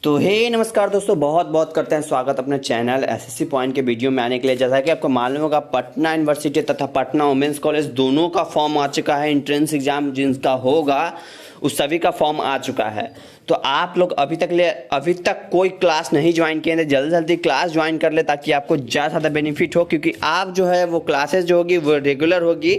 तो हे नमस्कार दोस्तों, बहुत बहुत करते हैं स्वागत अपने चैनल एसएससी पॉइंट के वीडियो में आने के लिए। जैसा कि आपको मालूम होगा, पटना यूनिवर्सिटी तथा पटना वुमेंस कॉलेज दोनों का फॉर्म आ चुका है। एंट्रेंस एग्जाम जिनका होगा उस सभी का फॉर्म आ चुका है। तो आप लोग अभी तक कोई क्लास नहीं ज्वाइन किए हैं, जल्दी जल्दी क्लास ज्वाइन कर ले ताकि आपको ज़्यादा बेनिफिट हो, क्योंकि आप जो है वो क्लासेस जो होगी वो रेगुलर होगी।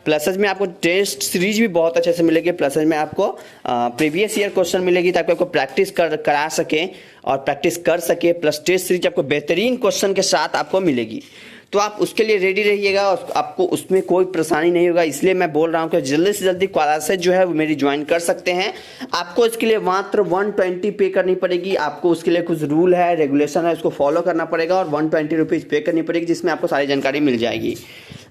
प्लसेज में आपको टेस्ट सीरीज भी बहुत अच्छे से मिलेगी। प्लसेज में आपको प्रीवियस ईयर क्वेश्चन मिलेगी ताकि आपको प्रैक्टिस करा सकें और प्रैक्टिस कर सके। प्लस टेस्ट सीरीज आपको बेहतरीन क्वेश्चन के साथ आपको मिलेगी, तो आप उसके लिए रेडी रहिएगा और आपको उसमें कोई परेशानी नहीं होगा। इसलिए मैं बोल रहा हूँ कि जल्दी से जल्दी क्लासेज जो है वो मेरी ज्वाइन कर सकते हैं। आपको इसके लिए मात्र 120 पे करनी पड़ेगी। आपको उसके लिए कुछ रूल है, रेगुलेशन है, उसको फॉलो करना पड़ेगा और 120 रुपीज़ पे करनी पड़ेगी, जिसमें आपको सारी जानकारी मिल जाएगी।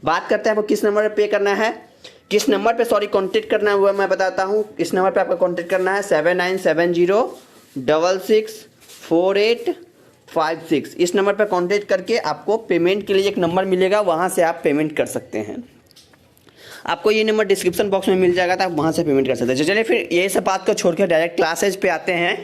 बात करते हैं आपको किस नंबर पर पे करना है, किस नंबर पर कॉन्टेक्ट करना है वो मैं बताता हूँ। इस नंबर पर आपको कॉन्टेक्ट करना है 7970664856। इस नंबर पर कांटेक्ट करके आपको पेमेंट के लिए एक नंबर मिलेगा, वहां से आप पेमेंट कर सकते हैं। आपको ये नंबर डिस्क्रिप्शन बॉक्स में मिल जाएगा, तो आप वहां से पेमेंट कर सकते हैं। चलिए फिर ये सब बात को छोड़ के डायरेक्ट क्लासेज पे आते हैं।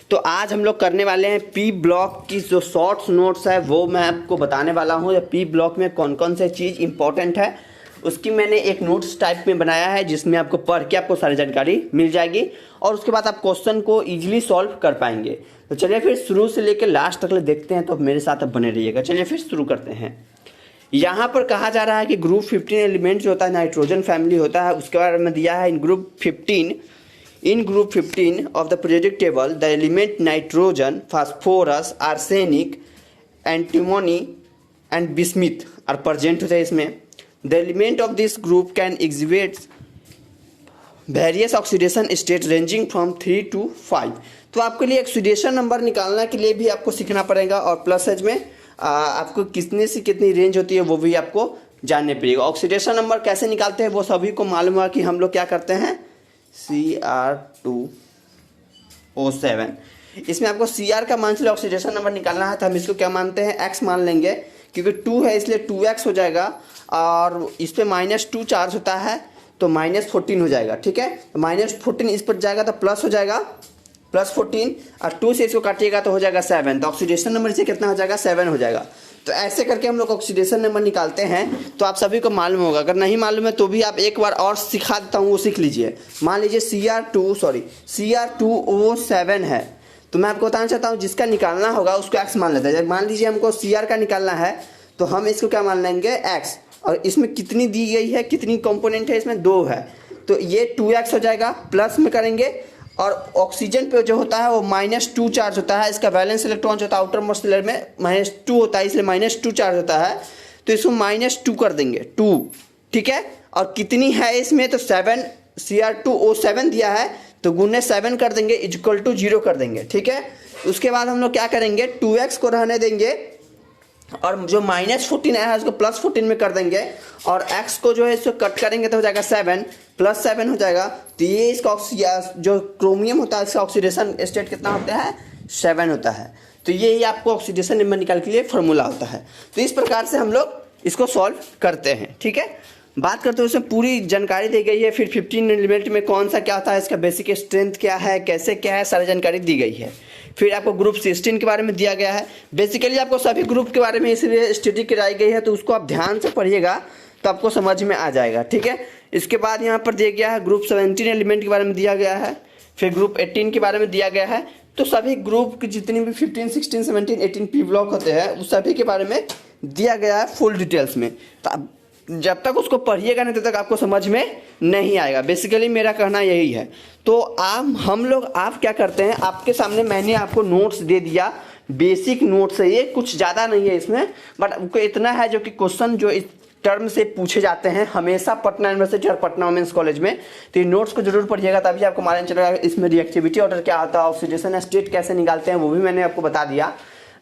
तो आज हम लोग करने वाले हैं पी ब्लॉक की जो शॉर्ट्स नोट्स है वो मैं आपको बताने वाला हूँ। पी ब्लॉक में कौन कौन से चीज़ इंपॉर्टेंट है उसकी मैंने एक नोट्स टाइप में बनाया है, जिसमें आपको पढ़ के आपको सारी जानकारी मिल जाएगी और उसके बाद आप क्वेश्चन को इजीली सॉल्व कर पाएंगे। तो चलिए फिर शुरू से लेकर लास्ट तक देखते हैं, तो मेरे साथ अब बने रहिएगा। चलिए फिर शुरू करते हैं। यहाँ पर कहा जा रहा है कि ग्रुप 15 एलिमेंट जो होता है नाइट्रोजन फैमिली होता है, उसके बारे में दिया है। In group 15 of the periodic table the element nitrogen, phosphorus, arsenic, antimony and bismuth are present होते हैं इसमें। The element of this group can exhibit various oxidation state ranging from 3 to 5। तो आपके लिए ऑक्सीडेशन नंबर निकालने के लिए भी आपको सीखना पड़ेगा और प्लस एज में आपको कितने से कितनी रेंज होती है वो भी आपको जानने पड़ेगा। ऑक्सीडेशन नंबर कैसे निकालते हैं वो सभी को मालूम है कि हम लोग क्या करते हैं, Cr2O7। इसमें आपको Cr का मान से ऑक्सीडेशन नंबर निकालना है, तो हम इसको क्या मानते हैं, x मान लेंगे, क्योंकि 2 है इसलिए 2x हो जाएगा और इस पे -2 चार्ज होता है तो -14 हो जाएगा। ठीक है, -14 इस पर जाएगा तो प्लस हो जाएगा +14 और 2 से इसको काटिएगा तो हो जाएगा 7। तो ऑक्सीडेशन नंबर से कितना हो जाएगा, 7 हो जाएगा। तो ऐसे करके हम लोग ऑक्सीडेशन नंबर निकालते हैं। तो आप सभी को मालूम होगा, अगर नहीं मालूम है तो भी आप एक बार और सिखा देता हूँ, वो सीख लीजिए। मान लीजिए Cr2O7 है, तो मैं आपको बताना चाहता हूँ जिसका निकालना होगा उसको x मान लेते हैं। मान लीजिए हमको Cr का निकालना है तो हम इसको क्या मान लेंगे, x। और इसमें कितनी दी गई है, कितनी कंपोनेंट है, इसमें 2 है, तो ये 2x हो जाएगा। प्लस में करेंगे और ऑक्सीजन पे जो होता है वो -2 चार्ज होता है, इसका वैलेंस इलेक्ट्रॉन जो होता है आउटर मोस्ट लेयर में -2 होता है, इसलिए -2 चार्ज होता है, तो इसको -2 कर देंगे 2। ठीक है, और कितनी है इसमें, तो 7 Cr2O7 दिया है तो गुने 7 कर देंगे इक्वल टू 0 कर देंगे। ठीक है, उसके बाद हम लोग क्या करेंगे, 2x को रहने देंगे और जो -14 है उसको +14 में कर देंगे और x को जो है इसको कट करेंगे तो हो जाएगा 7 + 7 हो जाएगा। तो ये इसका जो क्रोमियम होता है इसका ऑक्सीडेशन स्टेट कितना होता है, 7 होता है। तो ये ही आपको ऑक्सीडेशन नंबर निकालने के लिए फॉर्मूला होता है। तो इस प्रकार से हम लोग इसको सॉल्व करते हैं। ठीक है, बात करते हैं उसमें पूरी जानकारी दी गई है। फिर 15 एलिमेंट में कौन सा क्या होता है, इसका बेसिक स्ट्रेंथ क्या है, कैसे क्या है, सारी जानकारी दी गई है। फिर आपको ग्रुप 16 के बारे में दिया गया है। बेसिकली आपको सभी ग्रुप के बारे में इसलिए स्टडी कराई गई है, तो उसको आप ध्यान से पढ़िएगा तो आपको समझ में आ जाएगा। ठीक है, इसके बाद यहाँ पर दिया गया है ग्रुप 17 एलिमेंट के बारे में दिया गया है। फिर ग्रुप 18 के बारे में दिया गया है। तो सभी ग्रुप की जितनी भी 15, 16, 17, 18 पी ब्लॉक होते हैं उस सभी के बारे में दिया गया है फुल डिटेल्स में। तो आप जब तक उसको पढ़िएगा नहीं तब तक आपको समझ में नहीं आएगा। बेसिकली मेरा कहना यही है। तो आप क्या करते हैं, आपके सामने मैंने आपको नोट्स दे दिया, बेसिक नोट्स है ये, कुछ ज़्यादा नहीं है इसमें, बट आपको इतना है जो कि क्वेश्चन जो इस टर्म से पूछे जाते हैं हमेशा पटना यूनिवर्सिटी और पटना वुमेंस कॉलेज में। तो ये नोट्स को जरूर पढ़िएगा, तभी आपको मालूम चलेगा इसमें रिएक्टिविटी ऑर्डर क्या होता है, ऑक्सीडेशन स्टेट कैसे निकालते हैं वो भी मैंने आपको बता दिया।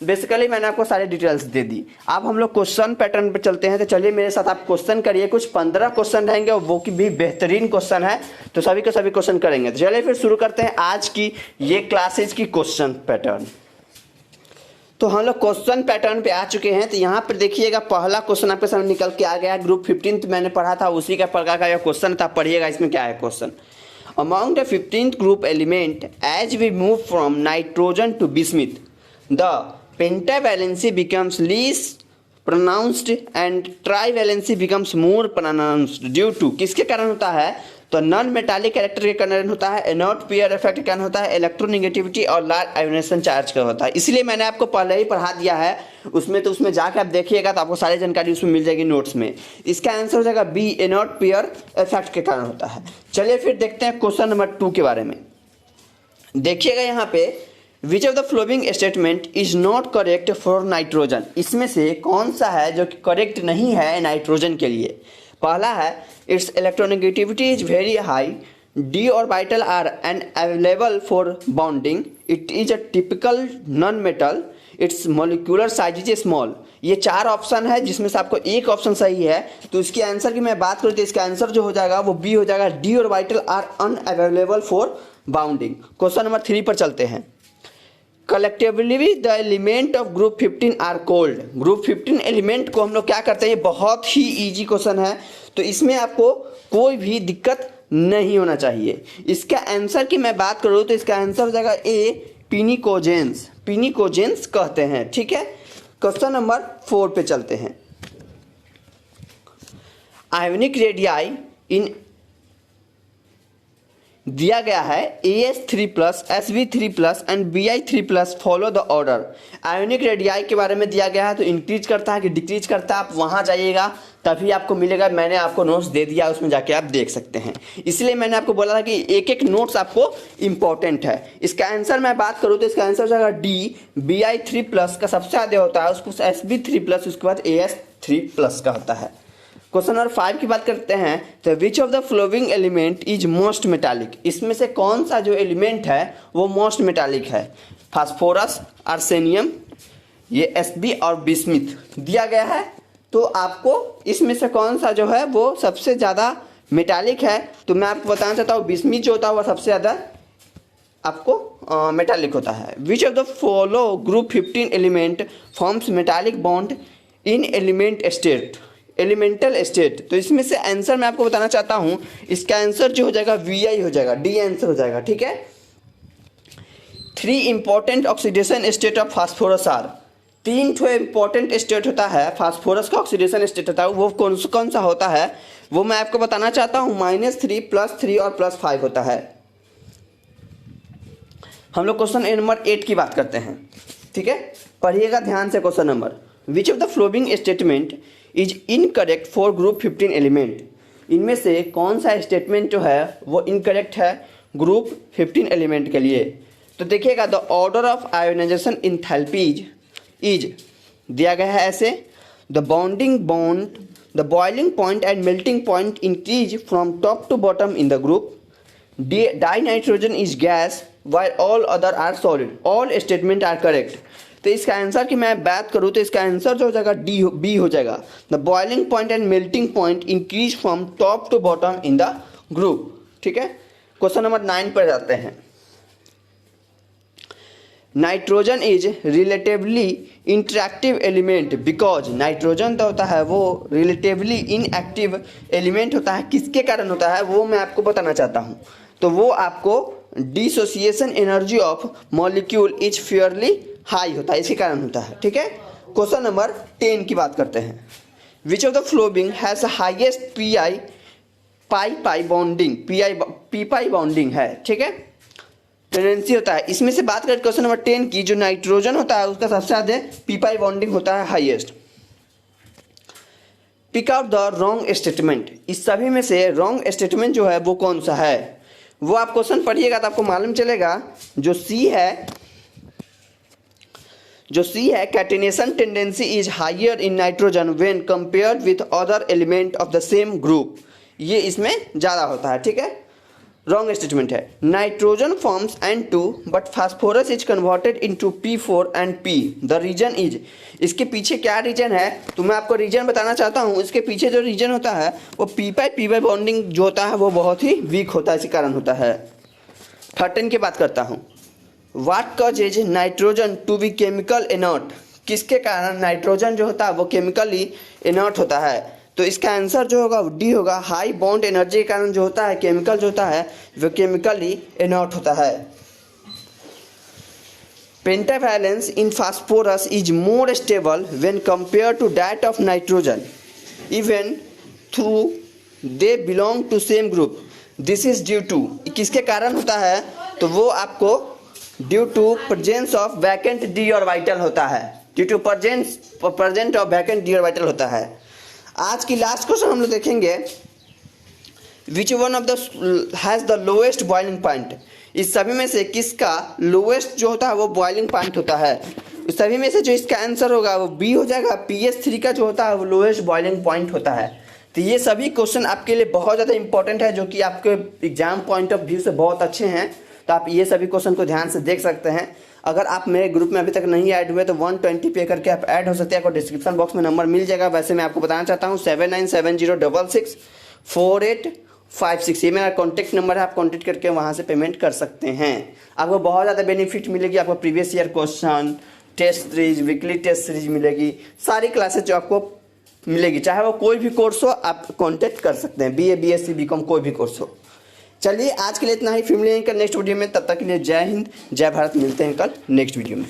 बेसिकली मैंने आपको सारी डिटेल्स दे दी। अब हम लोग क्वेश्चन पैटर्न पे चलते हैं। तो चलिए मेरे साथ आप क्वेश्चन करिए। कुछ 15 क्वेश्चन रहेंगे और वो की भी बेहतरीन क्वेश्चन है, तो सभी के सभी क्वेश्चन करेंगे। तो चलिए फिर शुरू करते हैं आज की ये क्लासेज की क्वेश्चन पैटर्न। तो हम लोग क्वेश्चन पैटर्न पे आ चुके हैं। तो यहाँ पर देखिएगा पहला क्वेश्चन आपके सामने निकल के आ गया है। ग्रुप 15 मैंने पढ़ा था, उसी का प्रकार का यह क्वेश्चन था, पढ़िएगा इसमें क्या है question. among the 15th group element as we move from nitrogen to bismuth the pentavalency becomes less pronounced and trivalency becomes more pronounced due to किसके कारण होता है तो नॉन मेटालिक कैरेक्टर के कारण होता है, एनोड पेयर इफेक्ट के कारण होता है, इलेक्ट्रोनेगेटिविटी और लार्ज आयोनाइजेशन चार्ज का होता है। इसलिए मैंने आपको पहले ही पढ़ा दिया है उसमें, तो उसमें जाकर आप देखिएगा तो आपको सारी जानकारी उसमें मिल जाएगी नोट्स में। इसका आंसर हो जाएगा बी, एनोड पेयर इफेक्ट के कारण होता है। चलिए फिर देखते हैं क्वेश्चन नंबर 2 के बारे में। देखिएगा यहाँ पे which of the following statement is not correct for nitrogen, इसमें से कौन सा है जो करेक्ट नहीं है नाइट्रोजन के लिए। पहला है its electronegativity is very high, d orbital are unavailable for bonding, it is a typical non metal, its molecular size is small. ये 4 ऑप्शन है जिसमें से आपको एक ऑप्शन सही है, तो इसके आंसर की मैं बात करूँ तो इसका आंसर जो हो जाएगा वो बी हो जाएगा, d orbital are unavailable for bounding. Question number 3 पर चलते हैं। Collectively the element of group 15 are cold, group 15 element को हम लोग क्या करते हैं, ये बहुत ही इजी क्वेश्चन है, तो इसमें आपको कोई भी दिक्कत नहीं होना चाहिए। इसका आंसर की मैं बात करूँ तो इसका आंसर हो जाएगा ए, पिनिकोजेंस, पिनिकोजेंस कहते हैं। ठीक है, क्वेश्चन नंबर 4 पे चलते हैं। आयोनिक रेडियाई इन दिया गया है AS3+, SV3+ and Bi3+ follow the order. Ionic radii के बारे में दिया गया है, तो इंक्रीज करता है कि डिक्रीज करता है, आप वहां जाइएगा तभी आपको मिलेगा। मैंने आपको नोट्स दे दिया, उसमें जाके आप देख सकते हैं। इसलिए मैंने आपको बोला था कि एक एक नोट्स आपको इंपॉर्टेंट है। इसका आंसर मैं बात करूँ तो इसका आंसर हो जाएगा डी, Bi3+ का सबसे ज़्यादा होता है, उसको SV3+, उसके बाद AS3+ का होता है। क्वेश्चन नंबर 5 की बात करते हैं, तो which of the flowing element is most metallic, इसमें से कौन सा जो एलिमेंट है वो मोस्ट मेटालिक है। फास्फोरस, आर्सेनियम, ये Sb और बिस्मिथ दिया गया है, तो आपको इसमें से कौन सा जो है वो सबसे ज़्यादा मेटालिक है, तो मैं आपको बताना चाहता हूँ बिस्मिथ जो होता है वो सबसे ज़्यादा आपको मेटालिक होता है। Which of the follow group 15 element forms metallic bond in element state, elemental state, तो इसमें से आंसर मैं आपको बताना चाहता हूं, इसका आंसर जो हो जाएगा Vi हो जाएगा, डी आंसर हो जाएगा। ठीक है, 3 important oxidation state of phosphorus are, 3 ठो इंपॉर्टेंट स्टेट होता है फास्फोरस का ऑक्सीडेशन स्टेट होता है, वो कौन सा होता है वो मैं आपको बताना चाहता हूं। -3, +3 और +5 होता है। हम लोग क्वेश्चन नंबर 8 की बात करते हैं। ठीक है, पढ़िएगा ध्यान से question number. Which of the following statement is incorrect for group 15 element, इनमें से कौन सा स्टेटमेंट जो है वो इनकरेक्ट है ग्रुप 15 एलिमेंट के लिए। तो देखिएगा the order of ionization enthalpies is दिया गया है ऐसे, the bonding bond, the boiling point and melting point increase from top to bottom in the group, di nitrogen is gas while all other are solid, all statement are correct. तो इसका answer की मैं बात करूँ तो इसका answer जो हो जाएगा बी हो जाएगा, the boiling point and melting point increase from top to bottom in the group. ठीक है, क्वेश्चन नंबर 9 पर जाते हैं। Nitrogen is relatively interactive element because, nitrogen तो होता है वो रिलेटिवली इनएक्टिव एलिमेंट होता है, किसके कारण होता है वो मैं आपको बताना चाहता हूँ। तो वो आपको dissociation energy of molecule is fairly high होता है, इसी कारण होता है। ठीक है, क्वेश्चन नंबर 10 की बात करते हैं। Which of the flowing has highest pi bonding, P bonding है। ठीक है, टेंडेंसी होता है। इसमें से बात करें क्वेश्चन नंबर 10 की, जो नाइट्रोजन होता है उसका सबसे ज्यादा पी बॉन्डिंग होता है highest. Pick out the wrong statement, इस सभी में से रॉन्ग स्टेटमेंट जो है वो कौन सा है, वो आप क्वेश्चन पढ़िएगा तो आपको मालूम चलेगा। जो सी है catenation tendency is higher in nitrogen when compared with other element of the same group, ये इसमें ज़्यादा होता है। ठीक है, रॉन्ग स्टेटमेंट है। Nitrogen forms N2 but phosphorus is converted into P4 and P, the reason is, इसके पीछे क्या रीजन है तो मैं आपको रीजन बताना चाहता हूँ। इसके पीछे जो रीजन होता है वो P बॉन्डिंग जो होता है वो बहुत ही वीक होता है, इसी कारण होता है। 13 की बात करता हूँ। What causes nitrogen to be chemical inert, किसके कारण नाइट्रोजन जो होता है वो केमिकली इनर्ट होता है। तो इसका आंसर जो होगा वो डी होगा। हाई बॉन्ड एनर्जी के कारण जो होता है केमिकल जो होता है वो केमिकली इनॉट होता है। Pentavalence in phosphorus is more stable when compare to that of nitrogen even through they belong to same group. This is due to, किसके कारण होता है तो वो आपको due to presence of vacant d orbital होता है, due to present of vacant d orbital होता है। आज की लास्ट क्वेश्चन हम लोग देखेंगे, which one of the has the lowest boiling point. इस सभी में से किसका लोएस्ट जो होता है वो बॉइलिंग पॉइंट होता है। इस सभी में से जो इसका आंसर होगा वो बी हो जाएगा। pH3 का जो होता है वो लोएस्ट बॉइलिंग पॉइंट होता है। तो ये सभी क्वेश्चन आपके लिए बहुत ज़्यादा इंपॉर्टेंट है, जो कि आपके एग्जाम पॉइंट ऑफ व्यू से बहुत अच्छे हैं। तो आप ये सभी क्वेश्चन को ध्यान से देख सकते हैं। अगर आप मेरे ग्रुप में अभी तक नहीं ऐड हुए तो 120 पे करके आप ऐड हो सकते हैं। आपको डिस्क्रिप्शन बॉक्स में नंबर मिल जाएगा। वैसे मैं आपको बताना चाहता हूँ 7970664856, ये मेरा कॉन्टैक्ट नंबर है। आप कॉन्टैक्ट करके वहाँ से पेमेंट कर सकते हैं। आपको बहुत ज़्यादा बेनिफिट मिलेगी। आपको previous year question, test series, weekly test series मिलेगी, सारी क्लासेज जो आपको मिलेगी, चाहे वो कोई भी कोर्स हो आप कांटेक्ट कर सकते हैं। BA BSc BCom कोई भी कोर्स हो। चलिए आज के लिए इतना ही, फिर मिलेंगे कल नेक्स्ट वीडियो में। तब तक के लिए जय हिंद जय भारत। मिलते हैं कल नेक्स्ट वीडियो में।